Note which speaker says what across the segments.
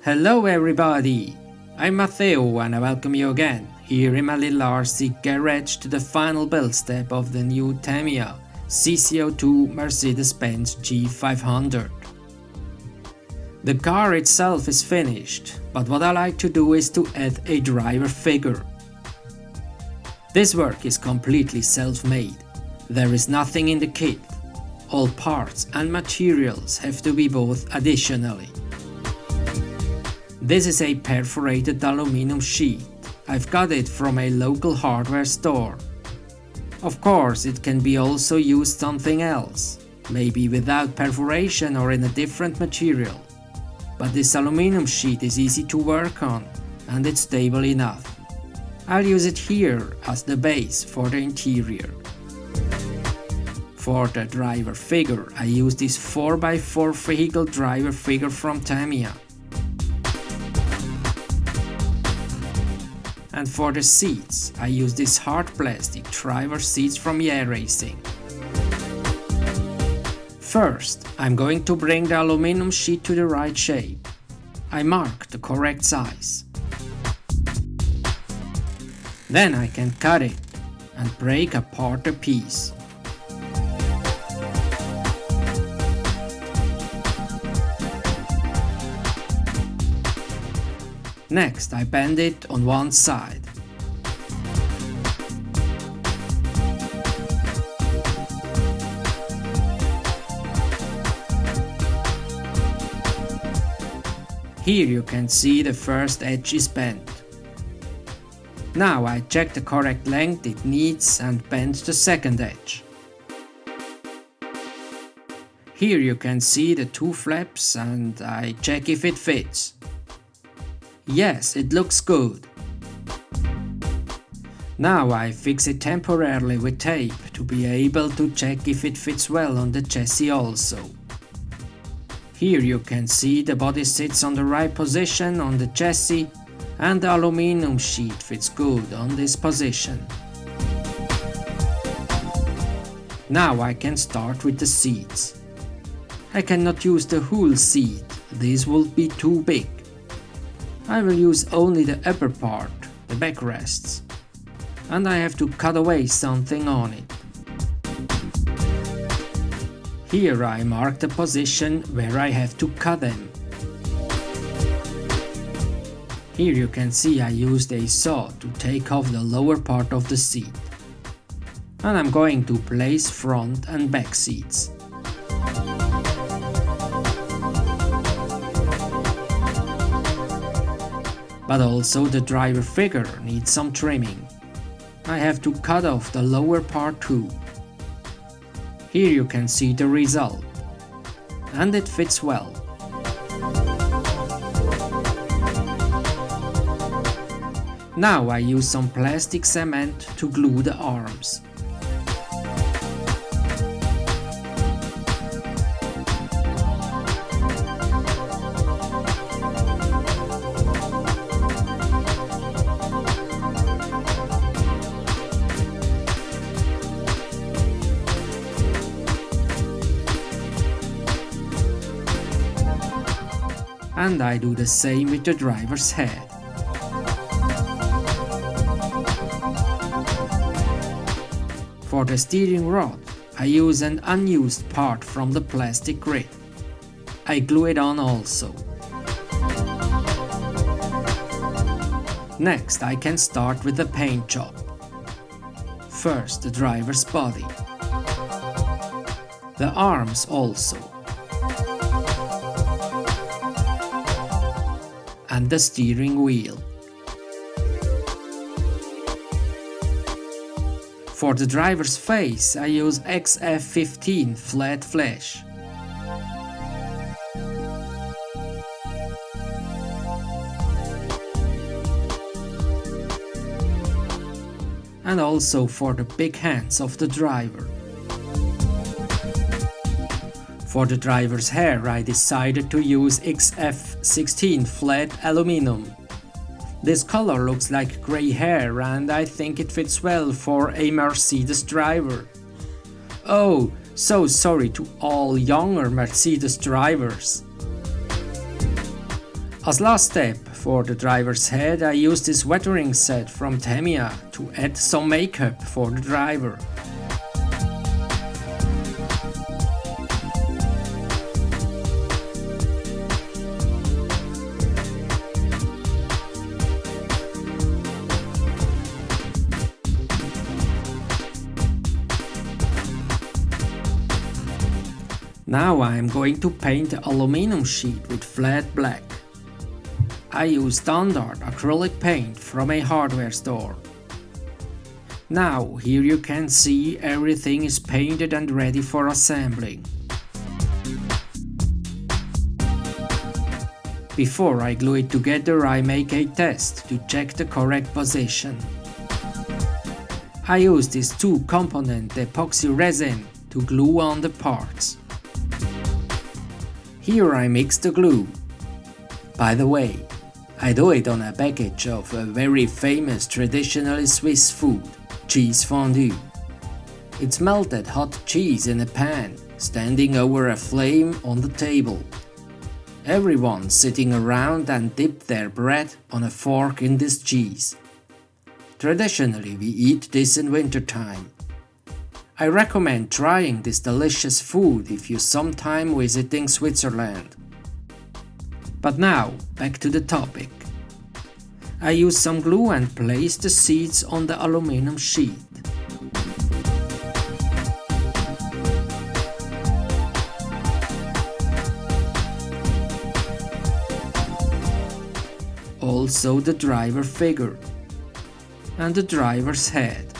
Speaker 1: Hello everybody! I'm Matteo and I welcome you again here in my little RC garage to the final build step of the new Tamiya CC-02 Mercedes-Benz G500. The car itself is finished, but what I like to do is to add a driver figure. This work is completely self-made. There is nothing in the kit. All parts and materials have to be bought additionally. This is a perforated aluminum sheet. I've got it from a local hardware store. Of course, it can be also used something else, maybe without perforation or in a different material. But this aluminum sheet is easy to work on and it's stable enough. I'll use it here as the base for the interior. For the driver figure, I use this 4x4 vehicle driver figure from Tamiya. And for the seats, I use this hard plastic driver seats from Racing. First, I'm going to bring the aluminum sheet to the right shape. I mark the correct size. Then I can cut it and break apart the piece. Next, I bend it on one side. Here you can see the first edge is bent. Now I check the correct length it needs and bend the second edge. Here you can see the two flaps and I check if it fits. Yes, it looks good. Now I fix it temporarily with tape to be able to check if it fits well on the chassis also. Here you can see the body sits on the right position on the chassis and the aluminum sheet fits good on this position. Now I can start with the seats. I cannot use the whole seat, this will be too big. I will use only the upper part, the backrests, and I have to cut away something on it. Here I mark the position where I have to cut them. Here you can see I used a saw to take off the lower part of the seat. And I'm going to place front and back seats. But also the driver figure needs some trimming. I have to cut off the lower part too. Here you can see the result. And it fits well. Now I use some plastic cement to glue the arms. And I do the same with the driver's head. For the steering rod, I use an unused part from the plastic grid. I glue it on also. Next, I can start with the paint job. First, the driver's body. The arms also. And the steering wheel. For the driver's face, I use XF15 flat flash. And also for the big hands of the driver. For the driver's hair, I decided to use XF16 flat aluminum. This color looks like grey hair and I think it fits well for a Mercedes driver. Oh, so sorry to all younger Mercedes drivers. As last step for the driver's head, I used this weathering set from Tamiya to add some makeup for the driver. Now I am going to paint the aluminum sheet with flat black. I use standard acrylic paint from a hardware store. Now here you can see everything is painted and ready for assembling. Before I glue it together, I make a test to check the correct position. I use this 2-component epoxy resin to glue on the parts. Here I mix the glue. By the way, I do it on a package of a very famous traditional Swiss food, cheese fondue. It's melted hot cheese in a pan, standing over a flame on the table. Everyone sitting around and dip their bread on a fork in this cheese. Traditionally, we eat this in wintertime. I recommend trying this delicious food if you sometime visiting Switzerland. But now, back to the topic. I use some glue and place the seeds on the aluminum sheet. Also the driver figure and the driver's head.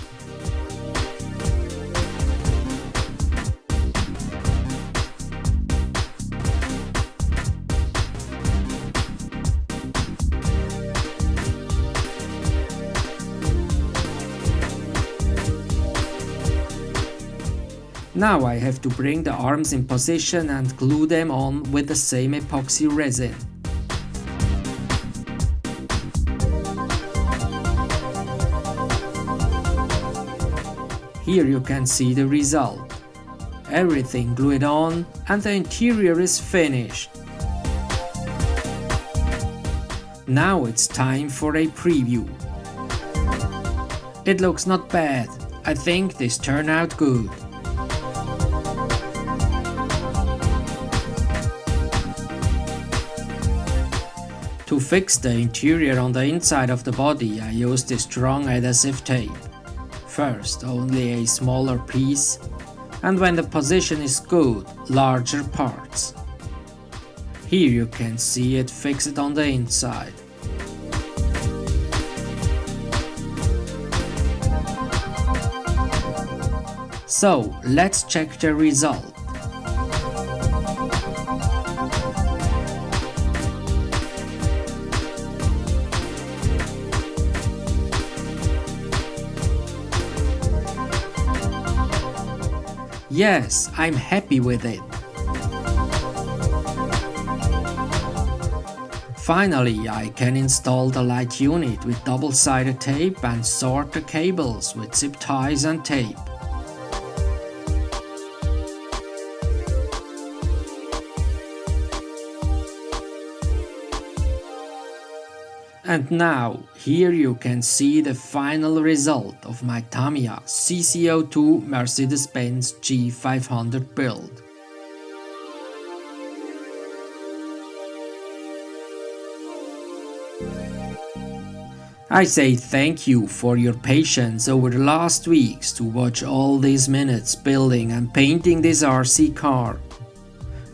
Speaker 1: Now I have to bring the arms in position and glue them on with the same epoxy resin. Here you can see the result. Everything glued on and the interior is finished. Now it's time for a preview. It looks not bad. I think this turned out good. To fix the interior on the inside of the body, I used this strong adhesive tape. First only a smaller piece, and when the position is good, larger parts. Here you can see it fixed on the inside. So let's check the result. Yes, I'm happy with it. Finally, I can install the light unit with double-sided tape and sort the cables with zip ties and tape. And now, here you can see the final result of my Tamiya CC-02 Mercedes-Benz G500 build. I say thank you for your patience over the last weeks to watch all these minutes building and painting this RC car.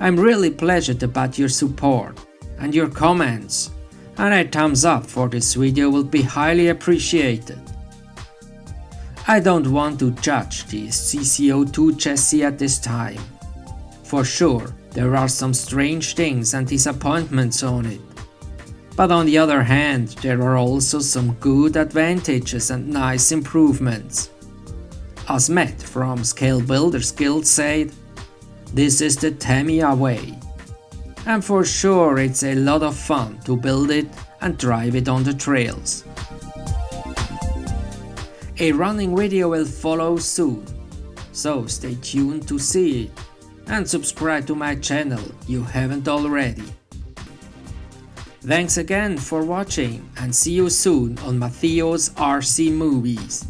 Speaker 1: I'm really pleasured about your support and your comments. And a thumbs up for this video will be highly appreciated. I don't want to judge this CC-02 chassis at this time. For sure, there are some strange things and disappointments on it. But on the other hand, there are also some good advantages and nice improvements. As Matt from Scale Builders Guild said, this is the Tamiya way. And for sure it's a lot of fun to build it and drive it on the trails. A running video will follow soon, so stay tuned to see it and subscribe to my channel if you haven't already. Thanks again for watching and see you soon on Mattheo's RC Movies.